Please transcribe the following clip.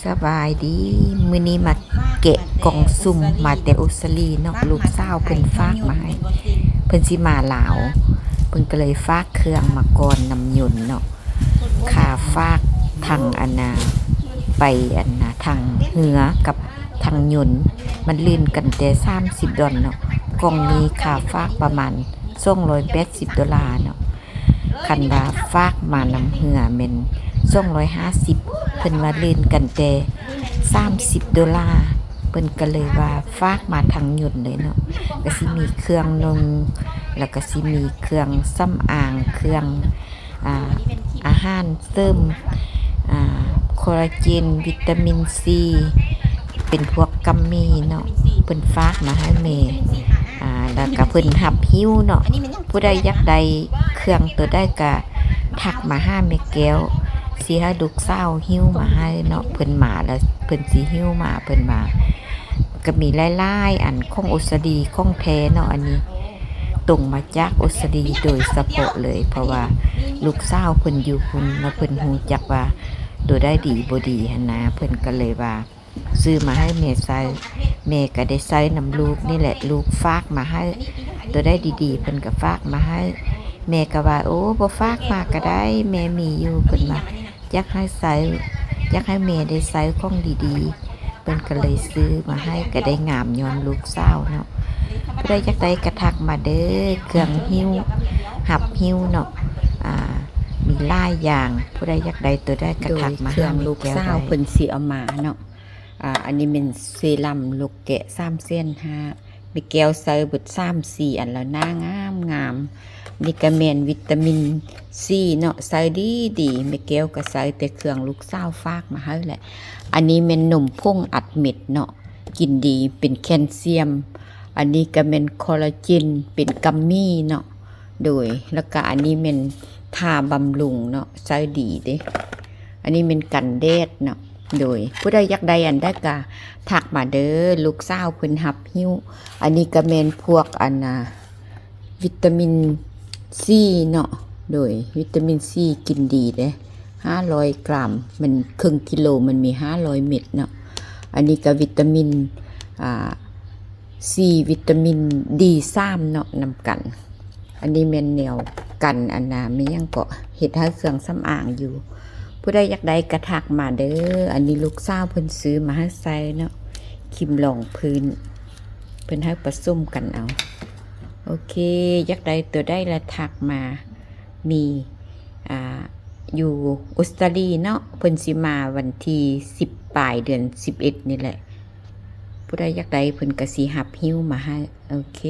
สบายดีมื้อนี้มาเกะกล่องซุ่มมาแต่ออสเตรเลียเนาะลูกสาวเพิ่นฝากมาให้เพิ่นสิมาลาวเพิ่นก็เลยฝากเครื่องมาก่อนน้ำยนต์เนาะค่าฝากทางอันน่ะไปอันน่ะทางเหนือกับทางยนต์มันลื่นกันแต่$30เนาะกล่องนี้ค่าฝากประมาณ$280เนาะคันว่าฝากมานำเหือแม่น250เพิ่นว่าลื่นกันแต่$30เพิ่นก็เลยว่าฝากมาทางยนต์เลยเนาะก็สิมีเครื่องนมแล้วก็สิมีเครื่องสำอางเครื่องอาหารเสริมคอลลาเจนวิตามินซีเป็นพวกกัมมี่เนาะเพิ่นฝากมาให้แม่แล้วก็เพิ่นรับหิ้วเนาะผู้ใดอยากได้เครื่องตัวได้ก็ทักมาหาแม่แก้วสิให้ลูกสาวหิ้วมาให้เนาะเพิ่นมาแล้วเพิ่นสิหิ้วมาเพิ่นมาก็มีหลายๆอันของอุสดีของแท้เนาะอันนี้ตรงมาจากอุสดีโดยเฉพาะเลยเพราะว่าลูกสาวเพิ่นอยู่พุ่นแล้วเพิ่นฮู้จักว่าตัวได้ดีบ่ดีหั่นนะเพิ่นก็เลยว่าซื้อมาให้แม่ใส่แม่ก็ได้ใส่นำลูกนี่แหละลูกฝากมาให้ตัวได้ดีๆเพิ่นก็ฝากมาให้แม่ก็ว่าโอ้บ่ฝากมาก็ได้แม่มีอยู่เพิ่นว่าอยากให้ใส่อยากให้แม่ได้ใส่ของดีๆเพิ่นก็เลยซื้อมาให้ก็ได้งามย้อนลูกสาวเนาะผู้ใดอยากได้ก็ทักมาเด้อเครื่องหิ้วหับหิ้วเนาะมีหลายอย่างผู้ใดอยากได้ตัวได้ก็ทักมาเครื่องลูกสาวเพิ่นสิเอามาเนาะอันนี้เป็นเซรั่มลูกแกะ3เส้น5มีแก้วใส่เบิด3-4อันแล้วหน้างามนี่ก็แม่นวิตามินซีเนาะใส่ดีแม่แก้วก็ใส่แต่เครื่องลูกสาวฝากมาให้แหละอันนี้แม่นนมผงอัดเม็ดเนาะกินดีเป็นแคลเซียมอันนี้ก็แม่นคอลลาเจนเป็นกัมมี่เนาะโดยแล้วก็อันนี้แม่นทาบำรุงเนาะใส่ดีเด้อันนี้แม่นกันแดดเนาะโดยผู้ใดอยากได้อันได้ก็ทักมาเด้อลูกสาวเพิ่นรับหิ้วอันนี้ก็แม่นพวกอันวิตามินซีเนาะโดยวิตามินซีกินดีเด้500 กรัมมันครึ่งกิโลมันมี500 เม็ดเนาะอันนี้ก็วิตามินซีวิตามินD3เนาะนำกันอันนี้แม่นแนวกันอันน่ะมีหยังก็เฮ็ดให้เครื่องสำอางอยู่ผู้ใดอยากได้กระทักมาเด้ออันนี้ลูกสาวเพิ่นซื้อมาให้ใส่เนาะครีมรองพื้นเพิ่นให้ผสมกันเอาโอเคอยากได้ตัวได้ละทักมามีอยู่ออสเตรเลียเนาะเพิ่นสิมาวันที่10ปลายเดือน11นี่แหละผู้ใดอยากได้เพิ่นก็สิรับหิ้วมาให้โอเค